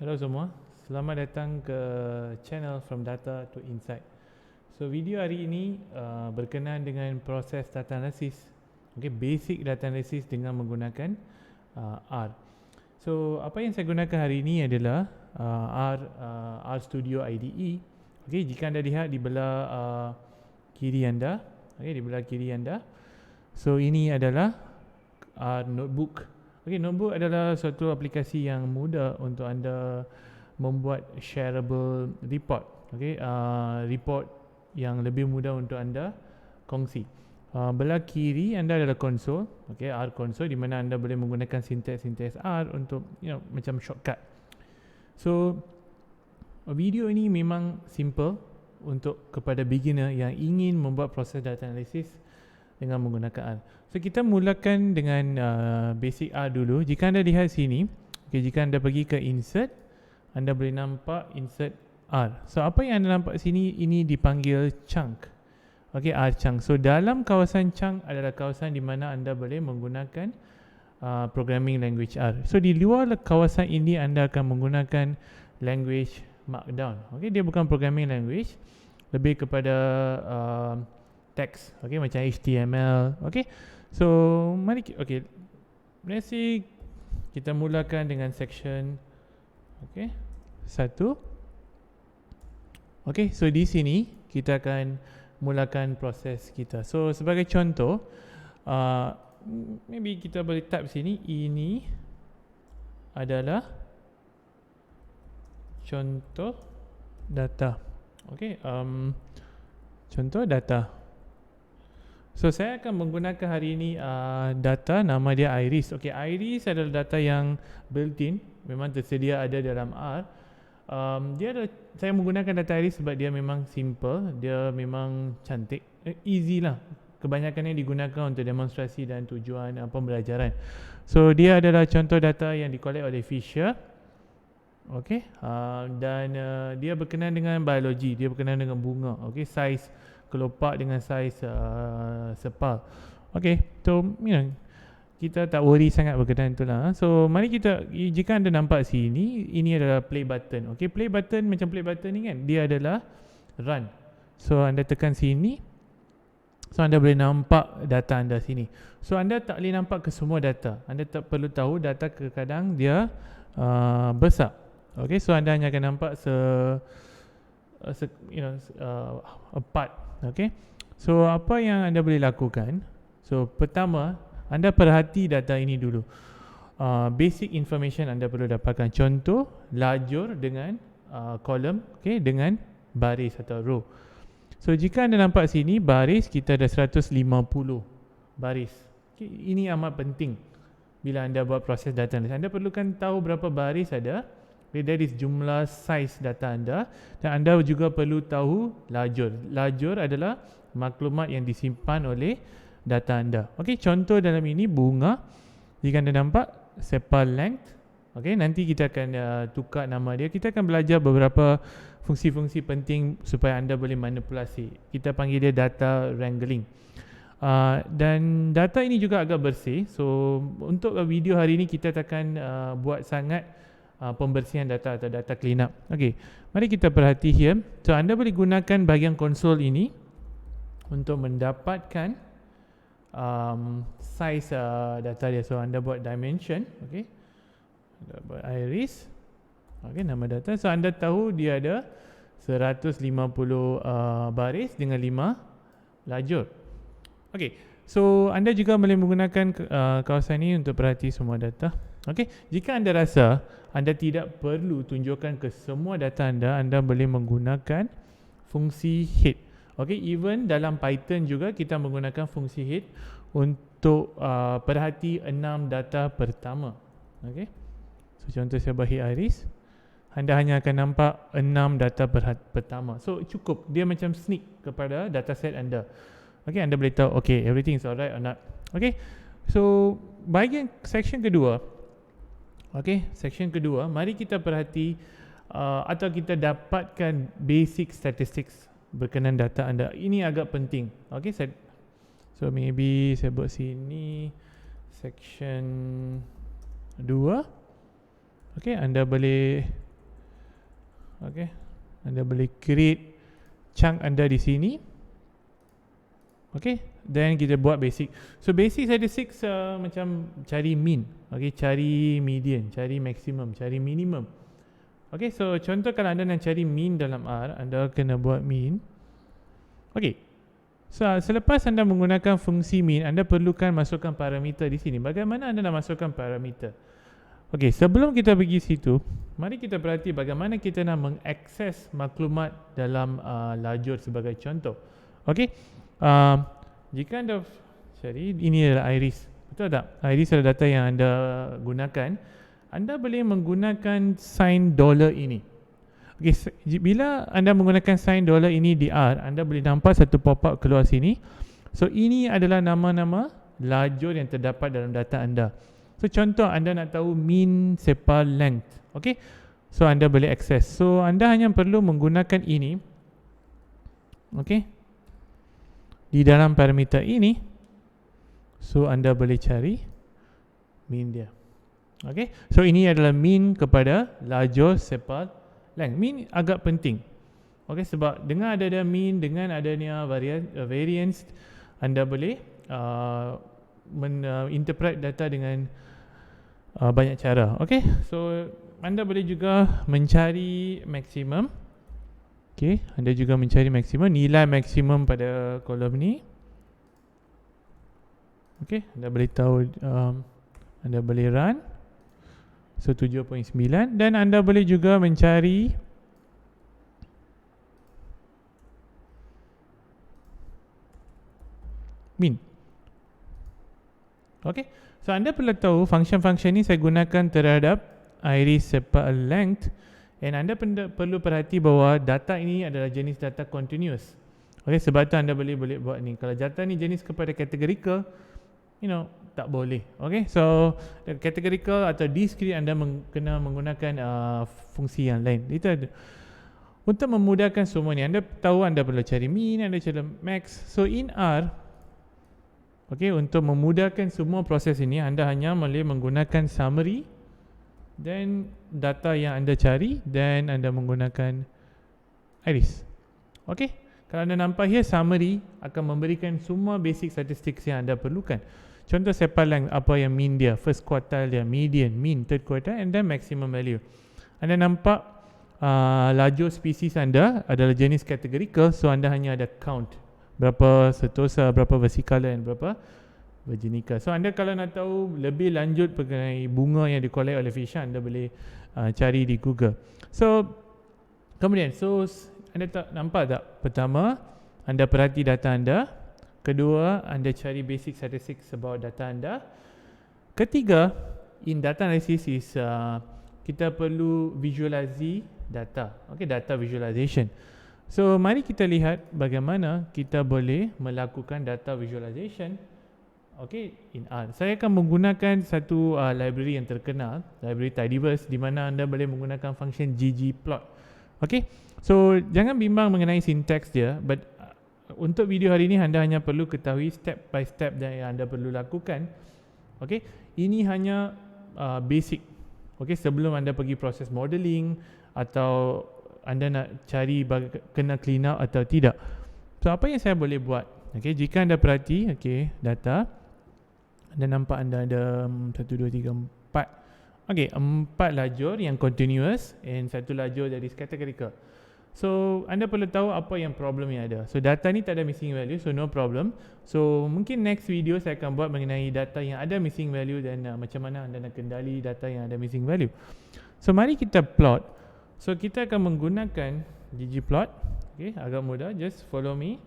Hello semua, selamat datang ke channel From Data to Insight. So video hari ini berkenaan dengan proses data analysis, basic data analysis dengan menggunakan R. So apa yang saya gunakan hari ini adalah R Studio IDE. Jika anda lihat di belah kiri anda, di belah kiri anda. So ini adalah R Notebook. Notebook adalah suatu aplikasi yang mudah untuk anda membuat shareable report. Report yang lebih mudah untuk anda kongsi. Belah kiri anda adalah konsol, R console, di mana anda boleh menggunakan sinteks R untuk macam shortcut. So video ini memang simple untuk kepada beginner yang ingin membuat proses data analysis dengan menggunakan R. So kita mulakan dengan basic R dulu. Jika anda lihat sini, jika anda pergi ke insert, anda boleh nampak insert R. So apa yang anda nampak sini, ini dipanggil chunk. R chunk. So dalam kawasan chunk adalah kawasan di mana anda boleh menggunakan programming language R. So di luar kawasan ini anda akan menggunakan language markdown. Dia bukan programming language, lebih kepada teks, macam HTML. So mari let's say kita mulakan dengan section 1. So di sini kita akan mulakan proses kita. So sebagai contoh, maybe kita boleh type sini, ini adalah contoh data. Contoh data. So saya akan menggunakan hari ini data, nama dia Iris. Iris adalah data yang built-in, memang tersedia ada dalam R. Saya menggunakan data Iris sebab dia memang simple, dia memang cantik, easy lah. Kebanyakannya digunakan untuk demonstrasi dan tujuan pembelajaran. So dia adalah contoh data yang di-collect oleh Fisher. Dan dia berkenaan dengan biologi, dia berkenaan dengan bunga. Saiz kelopak dengan saiz sepal. So kita tak worry sangat berkenaan itulah. So mari kita, jika anda nampak sini, ini adalah play button. Play button macam play button ni kan, dia adalah run. So anda tekan sini, so anda boleh nampak data anda sini. So anda tak boleh nampak ke semua data. Anda tak perlu tahu, data kadang dia besar. So anda hanya akan nampak a part. So apa yang anda boleh lakukan? So pertama, anda perhati data ini dulu. Basic information anda perlu dapatkan. Contoh, lajur dengan kolom, dengan baris atau row. So jika anda nampak sini, baris kita ada 150 baris. Ini amat penting bila anda buat proses data analysis. Anda perlukan tahu berapa baris ada. That is jumlah saiz data anda. Dan anda juga perlu tahu lajur. Lajur adalah maklumat yang disimpan oleh data anda. Contoh dalam ini bunga. Jika anda nampak sepal length. Nanti kita akan tukar nama dia. Kita akan belajar beberapa fungsi-fungsi penting supaya anda boleh manipulasi. Kita panggil dia data wrangling. Dan data ini juga agak bersih. So untuk video hari ini kita akan buat sangat pembersihan data atau data clean up. Mari kita perhati here. So anda boleh gunakan bahagian konsol ini untuk mendapatkan size data dia. So anda buat dimension, anda buat iris, nama data. So anda tahu dia ada 150 baris dengan 5 lajur. So anda juga boleh menggunakan kawasan ini untuk perhati semua data. Jika anda rasa anda tidak perlu tunjukkan ke semua data anda boleh menggunakan fungsi head. Even dalam Python juga kita menggunakan fungsi head untuk perhati 6 data pertama. So contoh saya bagi iris, anda hanya akan nampak 6 data pertama. So cukup, dia macam sneak kepada dataset anda. Anda boleh tahu everything is alright or not. So bahagian section kedua. Section kedua, mari kita perhati atau kita dapatkan basic statistics berkenaan data anda. Ini agak penting. So maybe saya buat sini section 2. Anda boleh Okay, anda boleh create chunk anda di sini. Okay, then kita buat basic. So basic statistics macam cari mean, okay, cari median, cari maximum, cari minimum. Okay, so contoh kalau anda nak cari mean dalam R, anda kena buat mean. Okay, so selepas anda menggunakan fungsi mean, anda perlukan masukkan parameter di sini. Bagaimana anda nak masukkan parameter? Okay, sebelum kita pergi situ, mari kita perhati bagaimana kita nak mengakses maklumat dalam lajur sebagai contoh. Okay, jika anda cari, ini adalah iris, betul tak? Iris adalah data yang anda gunakan. Anda boleh menggunakan sign dollar ini. Okay, bila anda menggunakan sign dollar ini di R, anda boleh nampak satu pop-up keluar sini. So ini adalah nama-nama lajur yang terdapat dalam data anda. So contoh anda nak tahu mean sepal length. Okay, so anda boleh akses. So anda hanya perlu menggunakan ini. Okay, di dalam parameter ini, so anda boleh cari mean dia. Okay, so ini adalah mean kepada lajur sepal length. Mean agak penting. Okay, sebab dengan adanya mean, dengan adanya variance, anda boleh interpret data dengan banyak cara. Okay, so anda boleh juga mencari maksimum. Okay, anda juga mencari maksimum, nilai maksimum pada kolom ni. Okay, anda boleh tahu, anda boleh run. So 7.9, dan anda boleh juga mencari mean. Okay, so anda perlu tahu function-function ni saya gunakan terhadap iris sepal length, and anda perlu perhati bahawa data ini adalah jenis data continuous. Okay, sebab tu anda boleh buat ni. Kalau data ni jenis kepada categorical, tak boleh. Okay, so categorical atau discrete anda kena menggunakan fungsi yang lain. Itu ada. Untuk memudahkan semua ni, anda tahu anda perlu cari mean, anda cari max. So in R, okay, untuk memudahkan semua proses ini, anda hanya boleh menggunakan summary, then data yang anda cari, dan anda menggunakan iris. Okay, kalau anda nampak here, summary akan memberikan semua basic statistics yang anda perlukan. Contoh sepal length, apa yang mean dia, first quartile dia, median, mean, third quartile, and then maximum value. Anda nampak lajur spesies anda adalah jenis categorical, so anda hanya ada count, berapa setosa, berapa versicolor, dan berapa virginica. So anda kalau nak tahu lebih lanjut mengenai bunga yang di-collect oleh Fisher, anda boleh cari di Google. So kemudian, so anda nampak tak? Pertama, anda perhati data anda. Kedua, anda cari basic statistics about data anda. Ketiga, in data analysis is kita perlu visualisasi data. Okay, data visualization. So mari kita lihat bagaimana kita boleh melakukan data visualization. Okay, in R. Saya akan menggunakan satu library yang terkenal, library tidyverse, di mana anda boleh menggunakan function ggplot. Okay, so jangan bimbang mengenai syntax dia, but untuk video hari ini anda hanya perlu ketahui step by step yang anda perlu lakukan. Okay, ini hanya basic. Okay, sebelum anda pergi proses modeling atau anda nak cari kena clean out atau tidak. So apa yang saya boleh buat? Okay, jika anda perhati, okay, data, anda nampak anda ada 1, 2, 3, 4. Okay, 4 lajur yang continuous and satu lajur dari categorical. So anda perlu tahu apa yang problem yang ada. So data ni tak ada missing value, so no problem. So mungkin next video saya akan buat mengenai data yang ada missing value dan macam mana anda nak kendali data yang ada missing value. So mari kita plot. So kita akan menggunakan ggplot. Okay, agak mudah, just follow me.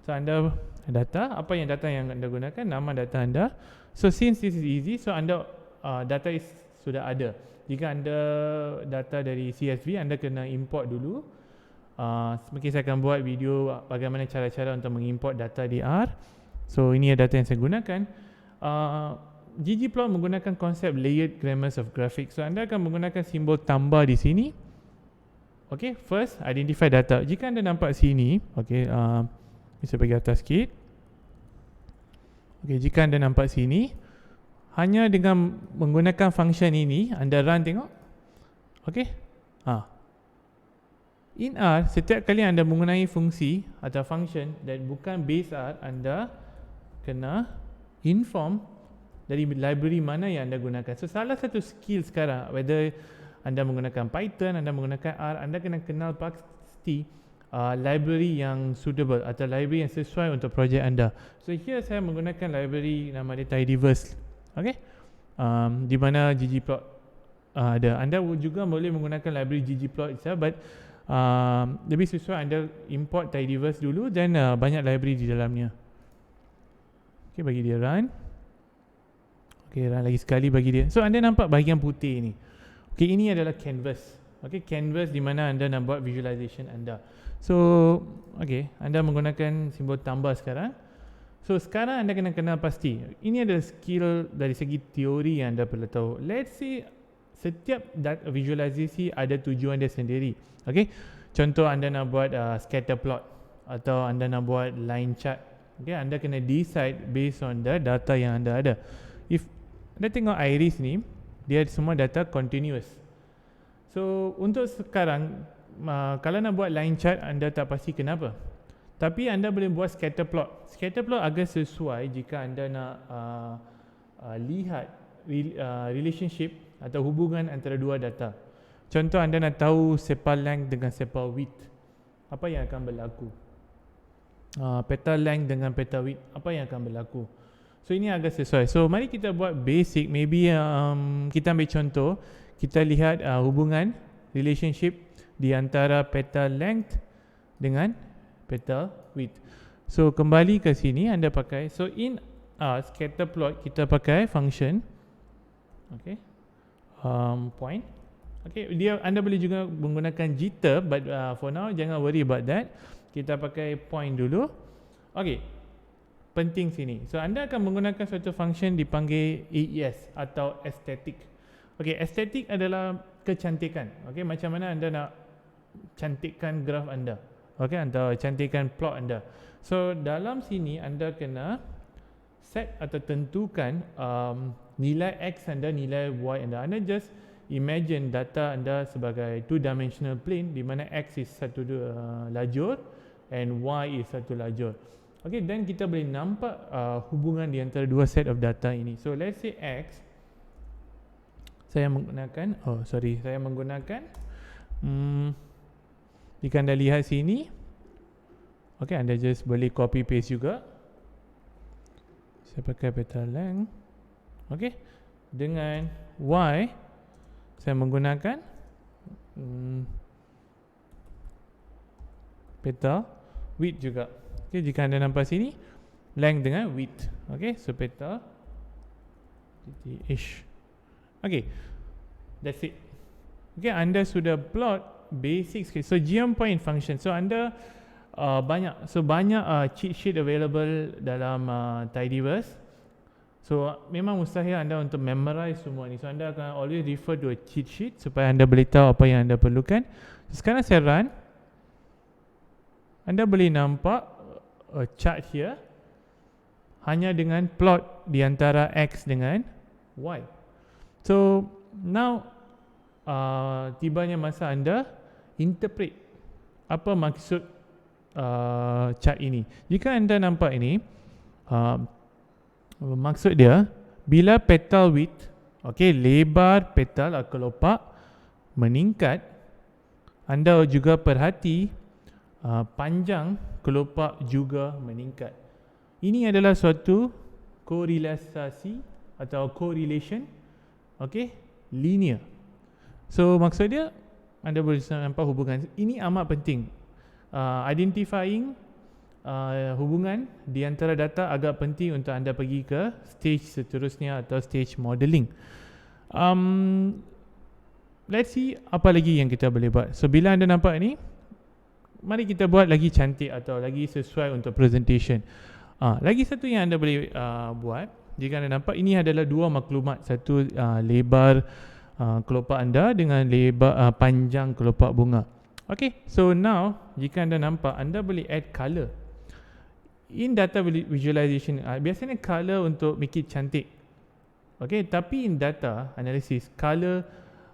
So anda data, apa yang data yang anda gunakan, nama data anda. So since this is easy, so anda data sudah ada. Jika anda data dari CSV, anda kena import dulu. Mungkin saya akan buat video bagaimana cara-cara untuk mengimport data di R. So ini adalah data yang saya gunakan. ggplot menggunakan konsep layered grammars of graphics. So anda akan menggunakan simbol tambah di sini. Okay, first identify data. Jika anda nampak sini, okay, saya pergi atas sikit. Okay, jika anda nampak sini, hanya dengan menggunakan function ini, anda run, tengok. Okay, In R, setiap kali anda menggunakan fungsi atau function dan bukan base R, anda kena inform dari library mana yang anda gunakan. So salah satu skill sekarang, whether anda menggunakan Python, anda menggunakan R, anda kena kenal pasti library yang suitable atau library yang sesuai untuk projek anda. So here saya menggunakan library nama dia tidyverse, okay? Di mana ggplot ada. Anda juga boleh menggunakan library ggplot itself, but lebih sesuai anda import tidyverse dulu dan banyak library di dalamnya. Okay, bagi dia run. Okay, run lagi sekali bagi dia. So anda nampak bahagian putih ni. Okay, ini adalah canvas. Okay, canvas di mana anda nak buat visualization anda. So, okay, anda menggunakan simbol tambah sekarang. So sekarang anda kena kenal pasti. Ini adalah skill dari segi teori yang anda perlu tahu. Let's say setiap visualisasi ada tujuan dia sendiri. Okay, contoh anda nak buat scatter plot atau anda nak buat line chart. Okay, anda kena decide based on the data yang anda ada. If anda tengok iris ni, dia semua data continuous. So untuk sekarang, kalau nak buat line chart, anda tak pasti kenapa. Tapi anda boleh buat scatter plot. Scatter plot agak sesuai jika anda nak lihat relationship atau hubungan antara dua data. Contoh anda nak tahu sepal length dengan sepal width, apa yang akan berlaku? Petal length dengan petal width, apa yang akan berlaku? So ini agak sesuai. So mari kita buat basic. Maybe kita ambil contoh, kita lihat hubungan relationship di antara petal length dengan petal width. So kembali ke sini anda pakai, so in scatter plot kita pakai function, okay, point. Okay, anda boleh juga menggunakan jitter, but for now jangan worry about that. Kita pakai point dulu. Okay, penting sini. So anda akan menggunakan suatu function dipanggil AES atau aesthetic. Okay, aesthetic adalah kecantikan. Okay, macam mana anda nak cantikkan graf anda, okay, atau cantikkan plot anda. So dalam sini anda kena set atau tentukan nilai X anda, nilai Y anda. Anda just imagine data anda sebagai two-dimensional plane di mana X is satu lajur and Y is satu lajur. Okay, dan kita boleh nampak hubungan di antara dua set of data ini. So let's say X, saya menggunakan, jika anda lihat sini, okay, anda just boleh copy paste juga. Saya pakai petal length, okay, dengan Y saya menggunakan petal width juga. Okay, jika anda nampak sini, length dengan width. Okay, so petal ish. Okay, that's it. Okay, anda sudah plot basic skill. So geopoint function. So anda banyak cheat sheet available dalam tidyverse. So memang mustahil anda untuk memorize semua ni. So anda akan always refer to a cheat sheet supaya anda boleh tahu apa yang anda perlukan. So, sekarang saya run. Anda boleh nampak a chart here hanya dengan plot di antara X dengan Y. So now tibanya masa anda interpret apa maksud chart ini. Jika anda nampak ini, maksud dia bila petal width, okay, lebar petal kelopak meningkat, anda juga perhati panjang kelopak juga meningkat. Ini adalah suatu korelasi atau correlation, okay, linear. So maksud dia anda boleh nampak hubungan ini amat penting. Identifying hubungan di antara data agak penting untuk anda pergi ke stage seterusnya atau stage modeling. Let's see apa lagi yang kita boleh buat. So bila anda nampak ni, mari kita buat lagi cantik atau lagi sesuai untuk presentation. Lagi satu yang anda boleh buat, jika anda nampak ini adalah dua maklumat, satu lebar kelopak anda dengan lebar panjang kelopak bunga. Okay, so now jika anda nampak, anda boleh add color. In data visualization, biasanya color untuk make it cantik. Okay, tapi in data analysis, color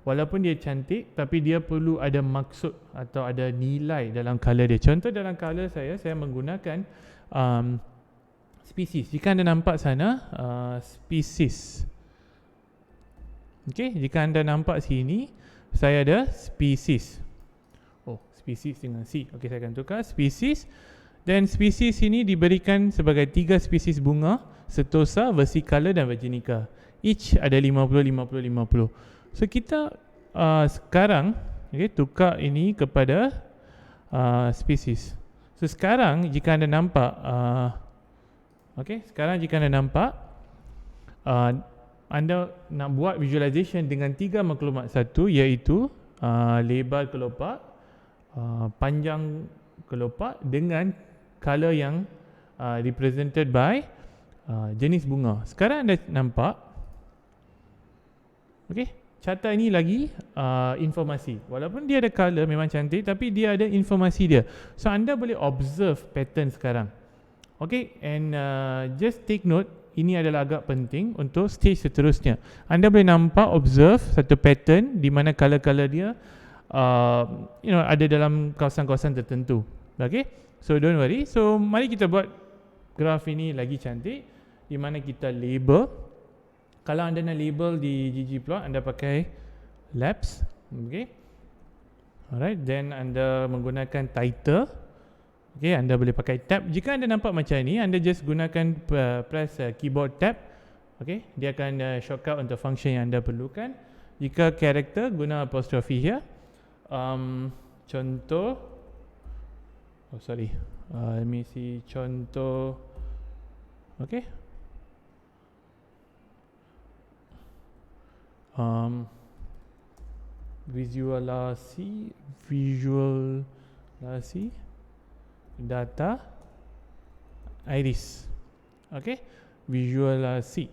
walaupun dia cantik, tapi dia perlu ada maksud atau ada nilai dalam color dia. Contoh dalam color saya menggunakan species. Jika anda nampak sana, species. Okay, jika anda nampak sini, saya ada species. Oh, species dengan C. Okay, saya akan tukar species. Dan species ini diberikan sebagai 3 spesies bunga, Setosa, versicolor dan virginica. Each ada 50, 50, 50. So kita sekarang tukar ini kepada species. So sekarang jika anda nampak sekarang jika anda nampak anda nak buat visualization dengan 3 maklumat satu, iaitu lebar kelopak, panjang kelopak dengan color yang represented by jenis bunga. Sekarang anda nampak, carta ini lagi informasi. Walaupun dia ada color memang cantik, tapi dia ada informasi dia. So anda boleh observe pattern sekarang. And just take note, ini adalah agak penting untuk stage seterusnya. Anda boleh nampak, observe satu pattern di mana color-color dia ada dalam kawasan-kawasan tertentu. So don't worry. So mari kita buat graf ini lagi cantik, di mana kita label. Kalau anda nak label di ggplot, anda pakai labs. Alright, then anda menggunakan title. Anda boleh pakai tab. Jika anda nampak macam ini, anda just gunakan press keyboard tab. Dia akan shortcut untuk function yang anda perlukan. Jika character, guna apostrophe here. Contoh, let me see, contoh, visualisasi data iris. Visualisasi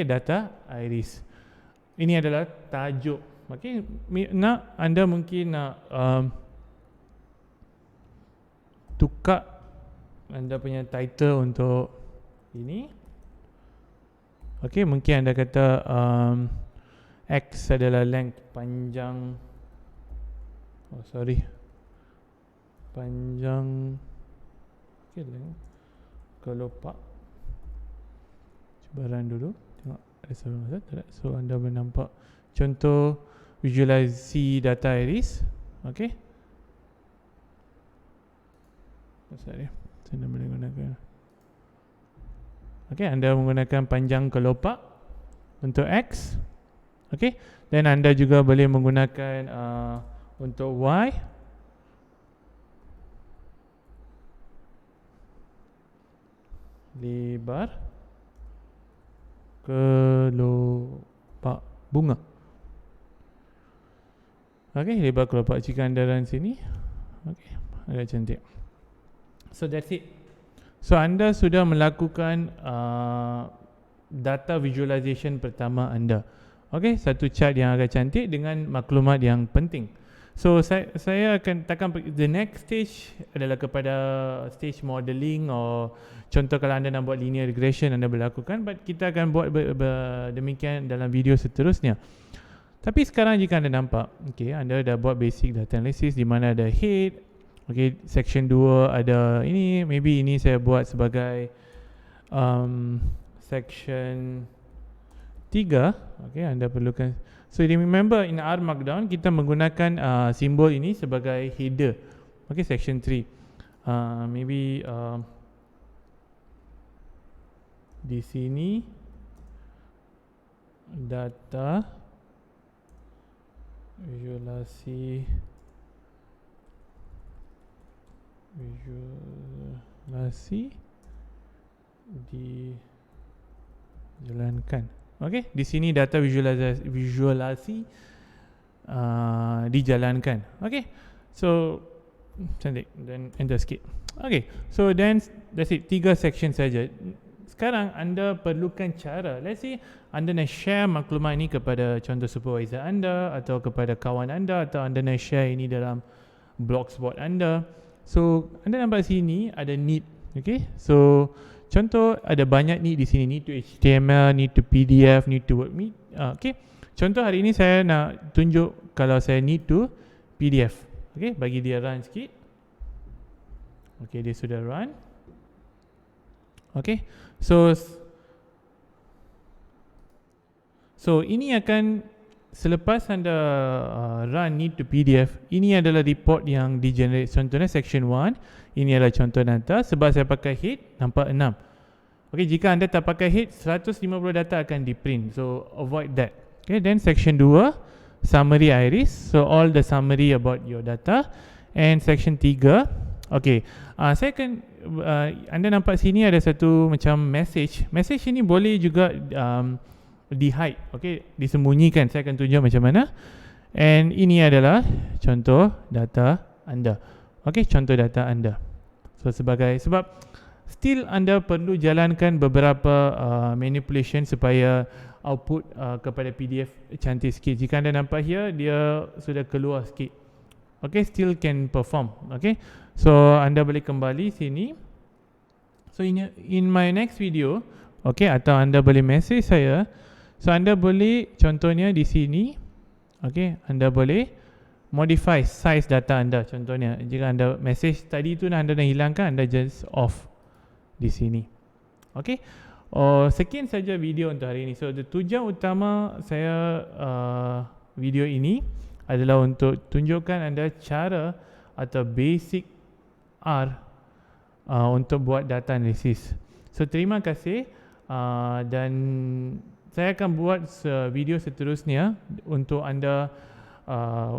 data iris. Ini adalah tajuk. Anda mungkin nak tukar anda punya title untuk ini. Mungkin anda kata X adalah length, panjang, panjang length kelopak. Cabaran dulu, tengok ada salah tak? So anda boleh nampak contoh visualisasi data iris. Saya boleh gunakan. Anda menggunakan panjang kelopak untuk X. Dan anda juga boleh menggunakan untuk Y. Lebar kelopak bunga. Lebar kelopak. Jika anda run sini, agak cantik. So that's it. So anda sudah melakukan data visualization pertama anda. Satu chart yang agak cantik dengan maklumat yang penting. So saya akan the next stage adalah kepada stage modeling, or contoh kalau anda nak buat linear regression anda boleh lakukan, but kita akan buat demikian dalam video seterusnya. Tapi sekarang jika anda nampak, anda dah buat basic data analysis di mana ada head, section 2 ada ini, maybe ini saya buat sebagai section 3. Anda perlukan. So remember, in R Markdown kita menggunakan simbol ini sebagai header. Section 3. Maybe di sini data visualisasi dijalankan. Di sini data visualisasi dijalankan. So cantik, dan enter sikit. So then that's it, 3 section saja. Sekarang anda perlukan cara, let's say anda nak share maklumat ini kepada contoh supervisor anda, atau kepada kawan anda, atau anda nak share ini dalam blogspot anda. So anda nampak sini ada need. So contoh ada banyak need di sini, need to HTML, need to PDF, need to Word. contoh hari ini saya nak tunjuk kalau saya need to PDF. Okay, bagi dia run sikit. Okay, dia sudah run. Okay, so ini akan selepas anda run need to PDF, ini adalah report yang di-generate. Contohnya section 1, ini adalah contoh data. Sebab saya pakai head, nampak 6. Okay, jika anda tak pakai head, 150 data akan di-print. So, avoid that. Okay, then section 2, summary iris. So, all the summary about your data. And section 3, okay, saya akan, anda nampak sini ada satu macam message. Message ini boleh juga di-hide, okay, disembunyikan. Saya akan tunjuk macam mana. And ini adalah contoh data anda. Okay, contoh data anda. So, sebab still anda perlu jalankan beberapa manipulation supaya output kepada PDF cantik sikit. Jika anda nampak here, dia sudah keluar sikit. Okay, still can perform. Okay, so anda boleh kembali sini. So in my next video, okay, atau anda boleh message saya. So anda boleh contohnya di sini, okay, anda boleh modify size data anda. Contohnya jika anda message tadi tu anda dah hilangkan, anda just off di sini. Okay, sekian saja video untuk hari ini. So tujuan utama saya video ini adalah untuk tunjukkan anda cara atau basic R untuk buat data analisis. So terima kasih dan saya akan buat video seterusnya untuk anda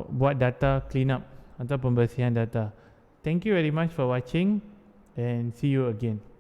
buat data cleanup atau pembersihan data. Thank you very much for watching and see you again.